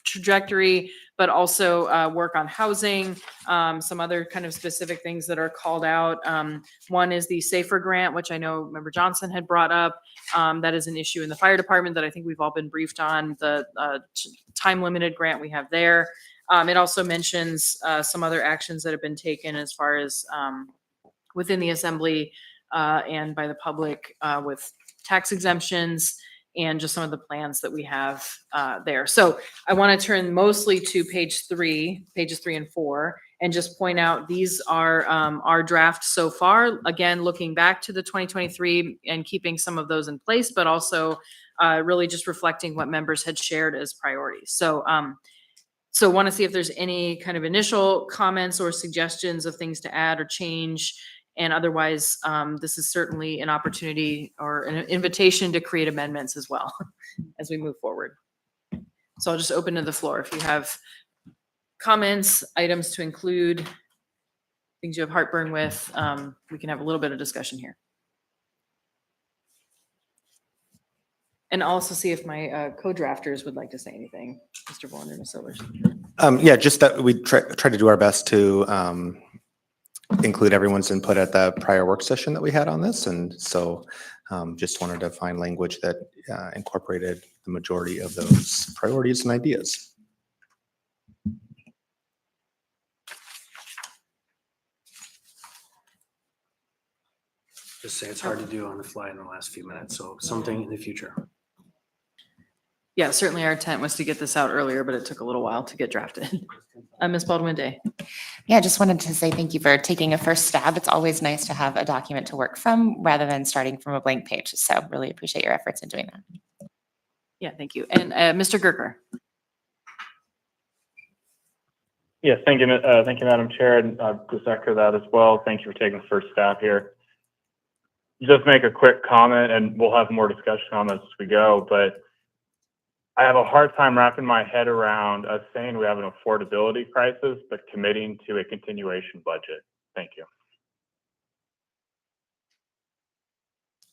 trajectory, but also work on housing, some other kind of specific things that are called out. One is the SAFER grant, which I know Member Johnson had brought up. That is an issue in the fire department that I think we've all been briefed on, the time-limited grant we have there. It also mentions some other actions that have been taken as far as within the assembly and by the public with tax exemptions and just some of the plans that we have there. So I want to turn mostly to pages 3 and 4, and just point out these are our draft so far. Again, looking back to the 2023 and keeping some of those in place, but also really just reflecting what members had shared as priorities. So want to see if there's any kind of initial comments or suggestions of things to add or change. And otherwise, this is certainly an opportunity or an invitation to create amendments as well as we move forward. So I'll just open to the floor. If you have comments, items to include, things you have heartburn with, we can have a little bit of discussion here. And I'll also see if my co-drafters would like to say anything, Mr. Boland and Ms. Silvers. Yeah, just that we try to do our best to include everyone's input at the prior work session that we had on this. And so just wanted to find language that incorporated the majority of those priorities and ideas. Just say it's hard to do on the fly in the last few minutes, so something in the future. Yeah, certainly our intent was to get this out earlier, but it took a little while to get drafted. Ms. Baldwin-Day. Yeah, just wanted to say thank you for taking a first stab. It's always nice to have a document to work from rather than starting from a blank page. So really appreciate your efforts in doing that. Yeah, thank you. And Mr. Gerker. Yes, thank you, Madam Chair, and just echo that as well. Thank you for taking the first stab here. Just make a quick comment, and we'll have more discussion on this as we go, but I have a hard time wrapping my head around us saying we have an affordability crisis, but committing to a continuation budget. Thank you.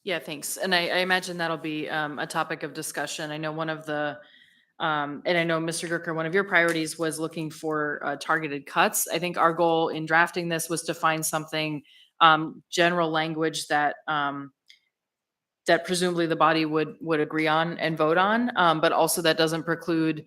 Yeah, thanks. And I imagine that'll be a topic of discussion. I know one of the, and I know Mr. Gerker, one of your priorities was looking for targeted cuts. I think our goal in drafting this was to find something, general language that that presumably the body would agree on and vote on, but also that doesn't preclude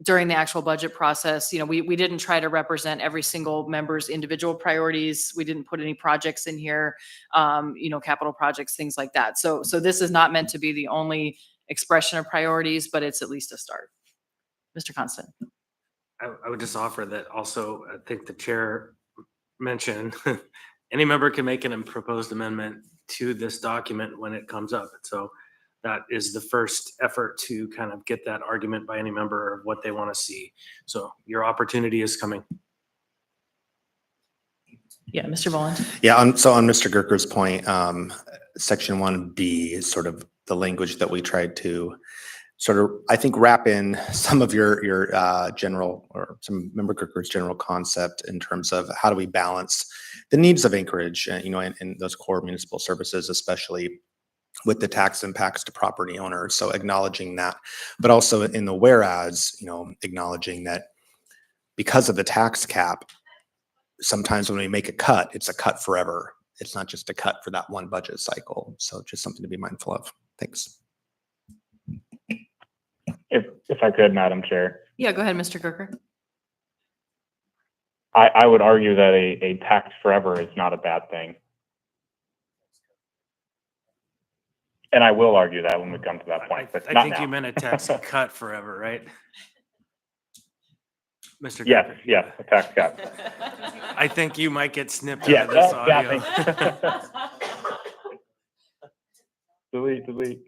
during the actual budget process. You know, we didn't try to represent every single member's individual priorities. We didn't put any projects in here, you know, capital projects, things like that. So this is not meant to be the only expression of priorities, but it's at least a start. Mr. Constant. I would just offer that also, I think the chair mentioned, any member can make an proposed amendment to this document when it comes up. So that is the first effort to kind of get that argument by any member of what they want to see. So your opportunity is coming. Yeah, Mr. Boland. Yeah, so on Mr. Gerker's point, section 1B is sort of the language that we tried to sort of, I think, wrap in some of your general, or some member Gerker's general concept in terms of how do we balance the needs of Anchorage, and those core municipal services, especially with the tax impacts to property owners. So acknowledging that, but also in the whereas, acknowledging that because of the tax cap, sometimes when we make a cut, it's a cut forever. It's not just a cut for that one budget cycle. So just something to be mindful of. Thanks. If I could, Madam Chair, Yeah, go ahead, Mr. Gerker. I would argue that a tax forever is not a bad thing. And I will argue that when we come to that point, but I not think now. you meant a tax cut forever, right? Mr. Yes, Gerker? yes, a tax cut. I think you might get snipped Yeah, out of this yeah, audio. Delete.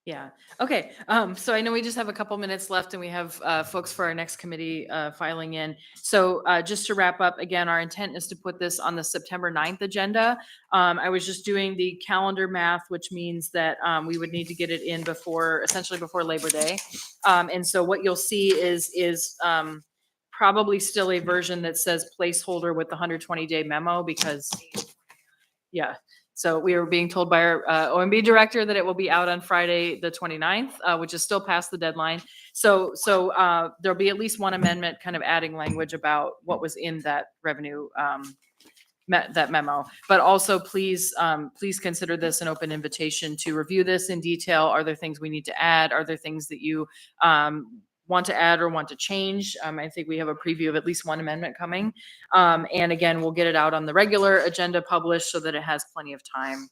Yeah. Okay. So I know we just have a couple minutes left and we have folks for our next committee filing in. So just to wrap up, again, our intent is to put this on the September 9th agenda. I was just doing the calendar math, which means that we would need to get it in essentially before Labor Day. And so what you'll see is probably still a version that says placeholder with the 120-day memo because, yeah. So we are being told by our OMB director that it will be out on Friday, the 29th, which is still past the deadline. So there'll be at least one amendment kind of adding language about what was in that revenue, that memo. But also please consider this an open invitation to review this in detail. Are there things we need to add? Are there things that you want to add or want to change? I think we have a preview of at least one amendment coming. And again, we'll get it out on the regular agenda published so that it has plenty of time.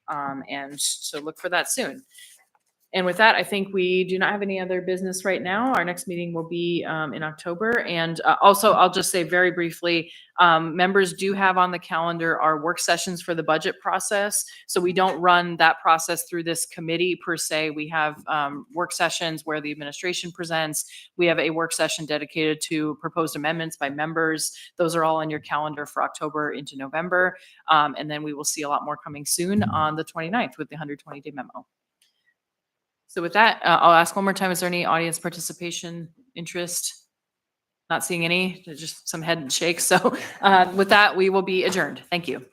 And so look for that soon. And with that, I think we do not have any other business right now. Our next meeting will be in October. And also, I'll just say very briefly, members do have on the calendar our work sessions for the budget process. So we don't run that process through this committee per se. We have work sessions where the administration presents. We have a work session dedicated to proposed amendments by members. Those are all on your calendar for October into November. And then we will see a lot more coming soon on the 29th with the 120-day memo. So with that, I'll ask one more time, is there any audience participation, interest? Not seeing any, just some head shakes. So with that, we will be adjourned. Thank you.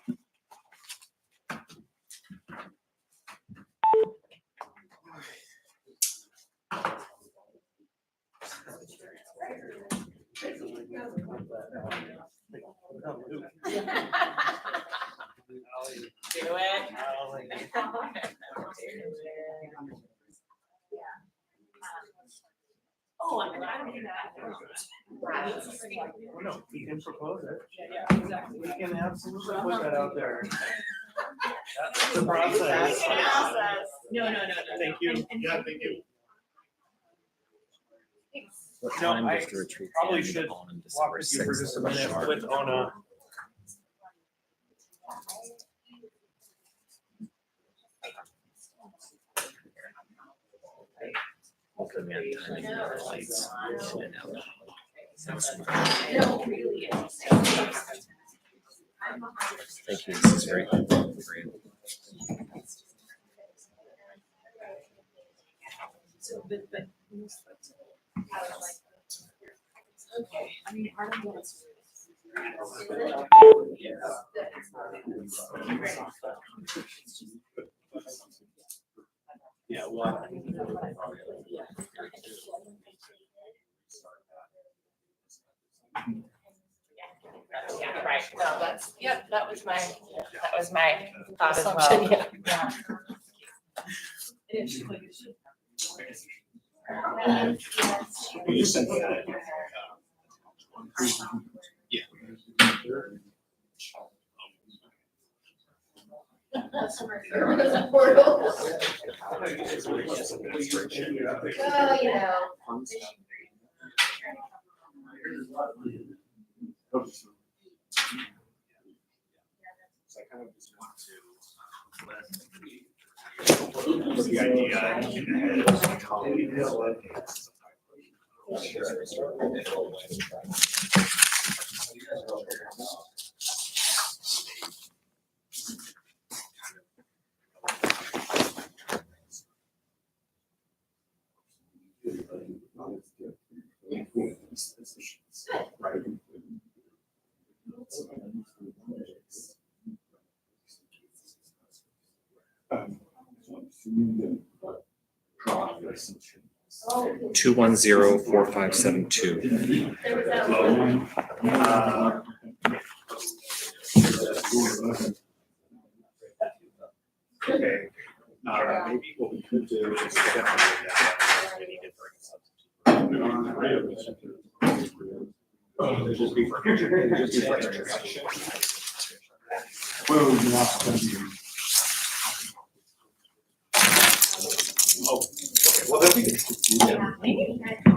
Oh, I don't do that. No, we can propose it. Yeah, exactly. We can absolutely put that out there. That's the process. No. Thank you. Yeah, thank you. What No, time I does the retreat probably end should on walk December with you for 6th just a or minute sharp? with Ona. Looking at timing of our lights, in and out. No, really. Thank you. This is very helpful. Okay, I mean, part of what's. Yeah, well. Yeah, right. No, that was my thought as well. Yeah. You sent that. Yeah. kind of just want to the idea. 2104572. Okay, maybe what we could do is. Well, then we can.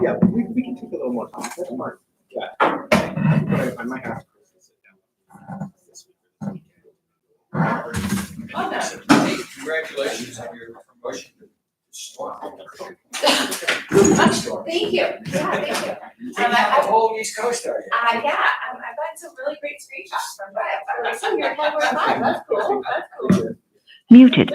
Yeah, we can take a little more time. That's fine. Yeah. I might have to. Congratulations on your promotion. Thank you. Yeah, thank you. The whole East Coast are you? I've gotten some really great screenshots from that. I'm so you're February 5. That's cool. That's cool. Muted.